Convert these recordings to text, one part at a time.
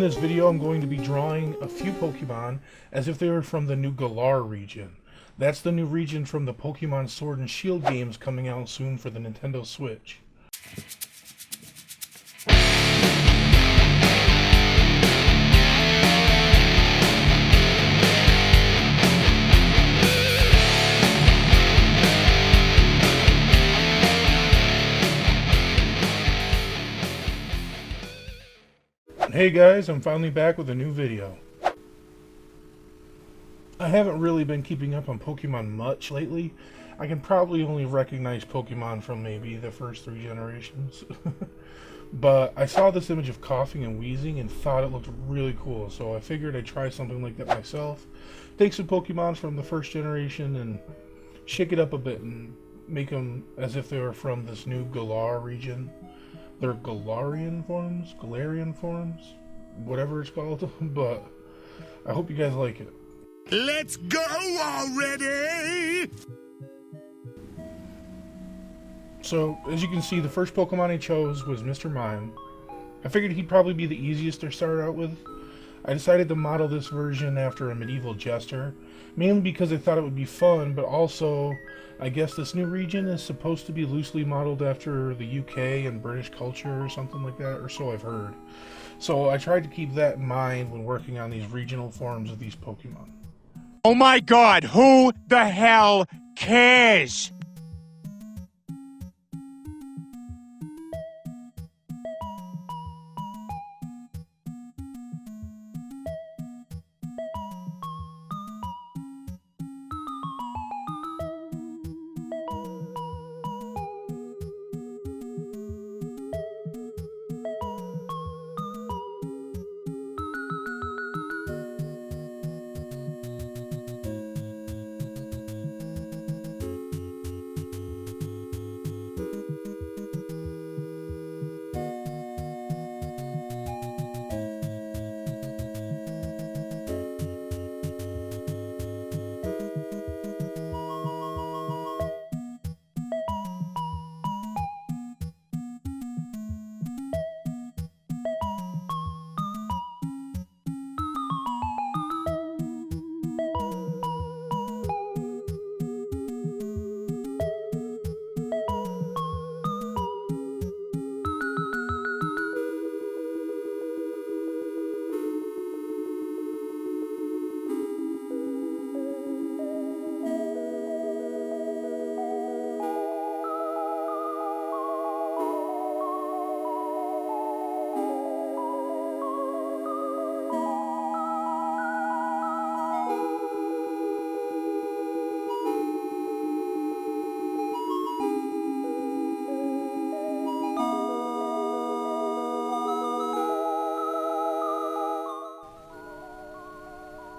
this video, I'm going to be drawing a few Pokemon as if they were from the new Galar region. That's the new region from the Pokemon Sword and Shield games coming out soon for the Nintendo Switch. Hey guys, I'm finally back with a new video. I haven't really been keeping up on Pokemon much lately. I can probably only recognize Pokemon from maybe the first 3 generations. But I saw this image of coughing and wheezing and thought it looked really cool, so I figured I'd try something like that myself. Take some Pokemon from the first generation and shake it up a bit and make them as if they were from this new Galar region. They're Galarian forms, whatever it's called, but I hope you guys like it. Let's go already! So, as you can see, the first Pokemon I chose was Mr. Mime. I figured he'd probably be the easiest to start out with. I decided to model this version after a medieval jester, mainly because I thought it would be fun, but also, I guess this new region is supposed to be loosely modeled after the UK and British culture or something like that, or so I've heard. So I tried to keep that in mind when working on these regional forms of these Pokemon. Oh my god, who the hell cares?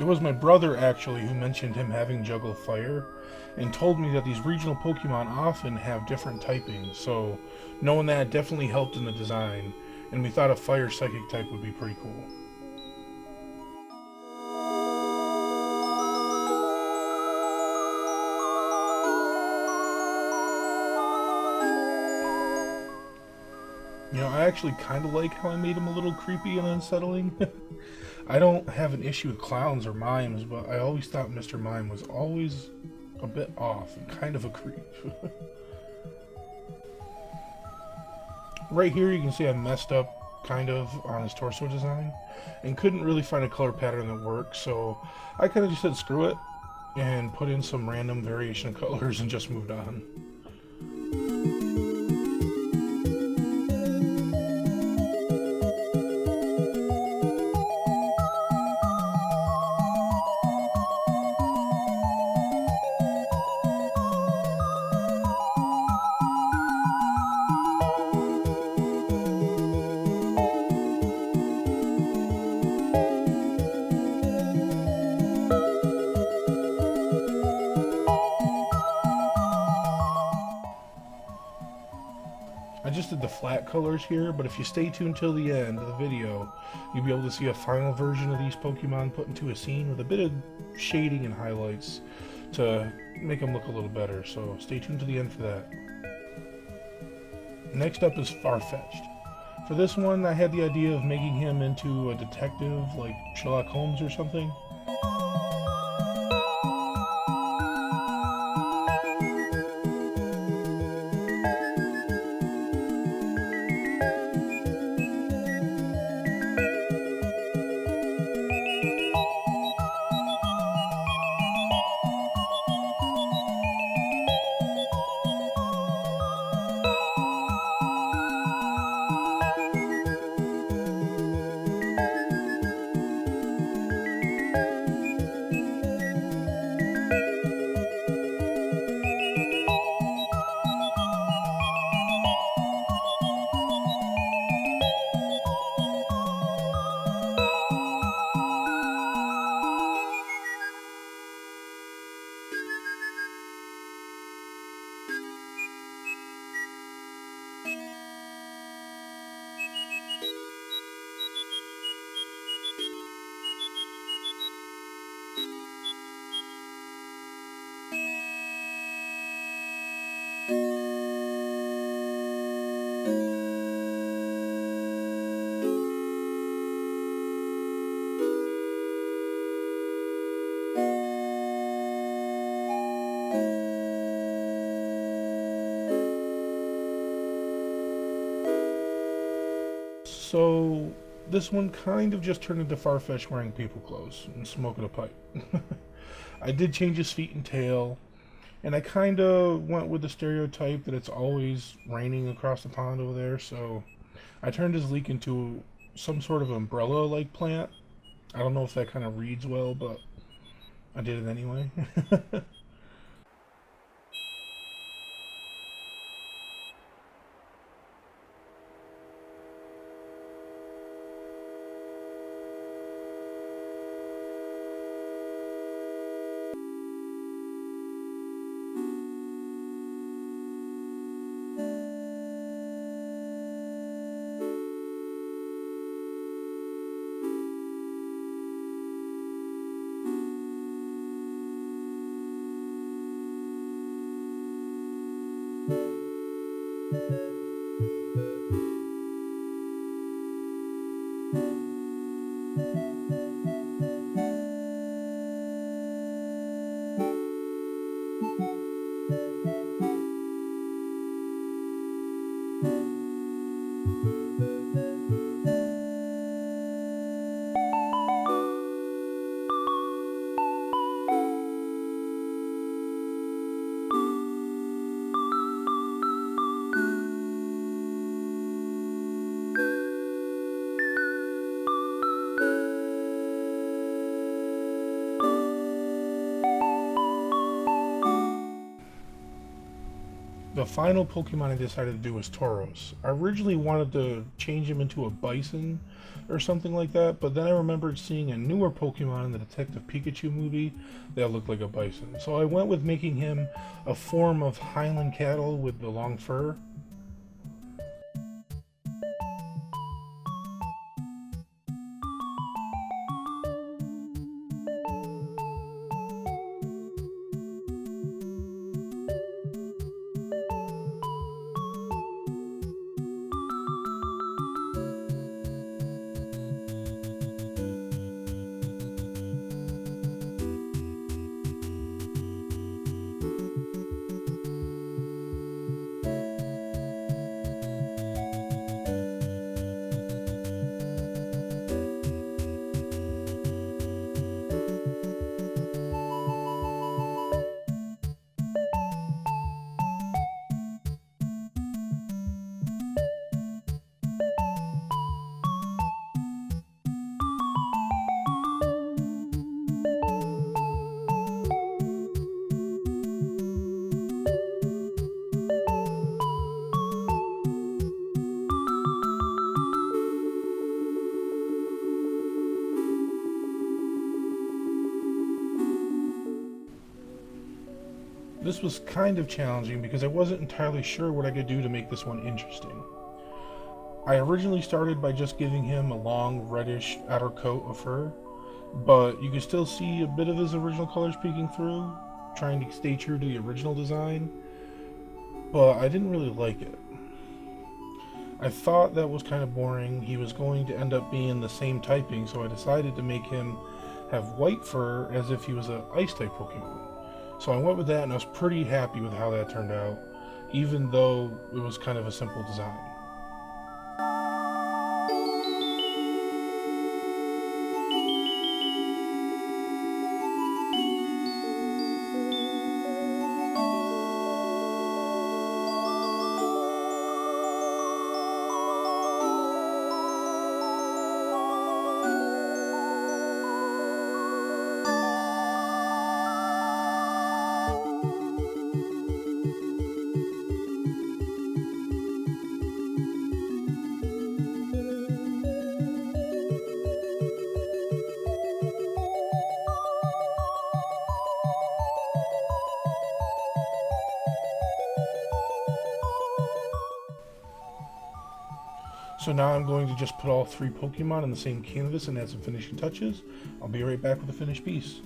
It was my brother, actually, who mentioned him having Juggle Fire, and told me that these regional Pokemon often have different typings, so knowing that definitely helped in the design, and we thought a Fire Psychic type would be pretty cool. You know, I actually kind of like how I made him a little creepy and unsettling. I don't have an issue with clowns or mimes, but I always thought Mr. Mime was always a bit off and kind of a creep. Right here you can see I messed up kind of on his torso design and couldn't really find a color pattern that worked, so I kind of just said screw it and put in some random variation of colors and just moved on. I just did the flat colors here, but if you stay tuned till the end of the video, you'll be able to see a final version of these Pokemon put into a scene with a bit of shading and highlights to make them look a little better, so stay tuned to the end for that. Next up is Farfetch'd. For this one, I had the idea of making him into a detective, like Sherlock Holmes or something. So this one kind of just turned into Farfetch'd wearing people clothes and smoking a pipe. I did change his feet and tail, and I kind of went with the stereotype that it's always raining across the pond over there, so I turned his leek into some sort of umbrella-like plant. I don't know if that kind of reads well, but I did it anyway. The final Pokemon I decided to do was Tauros. I originally wanted to change him into a bison or something like that, but then I remembered seeing a newer Pokemon in the Detective Pikachu movie that looked like a bison. So I went with making him a form of Highland cattle with the long fur. This was kind of challenging because I wasn't entirely sure what I could do to make this one interesting. I originally started by just giving him a long reddish outer coat of fur, but you can still see a bit of his original colors peeking through, trying to stay true to the original design, but I didn't really like it. I thought that was kind of boring. He was going to end up being the same typing, so I decided to make him have white fur as if he was an ice type Pokemon. So I went with that, and I was pretty happy with how that turned out, even though it was kind of a simple design. So now I'm going to just put all 3 Pokemon on the same canvas and add some finishing touches. I'll be right back with the finished piece.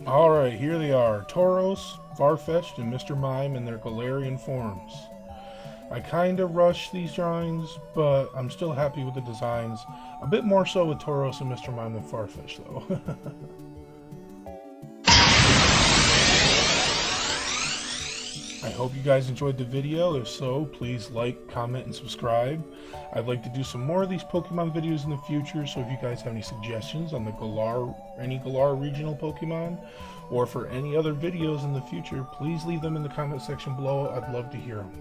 Alright, here they are. Tauros, Farfetch'd, and Mr. Mime in their Galarian forms. I kinda rushed these drawings, but I'm still happy with the designs. A bit more so with Tauros and Mr. Mime than Farfetch'd though. I hope you guys enjoyed the video. If so, please like, comment, and subscribe. I'd like to do some more of these Pokemon videos in the future, so if you guys have any suggestions on the any Galar regional Pokemon, or for any other videos in the future, please leave them in the comment section below. I'd love to hear them.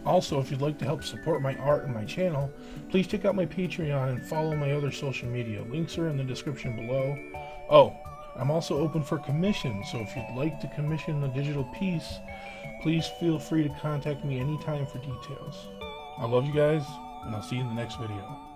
Also, if you'd like to help support my art and my channel, please check out my Patreon and follow my other social media. Links are in the description below. Oh, I'm also open for commission, so if you'd like to commission a digital piece, please feel free to contact me anytime for details. I love you guys, and I'll see you in the next video.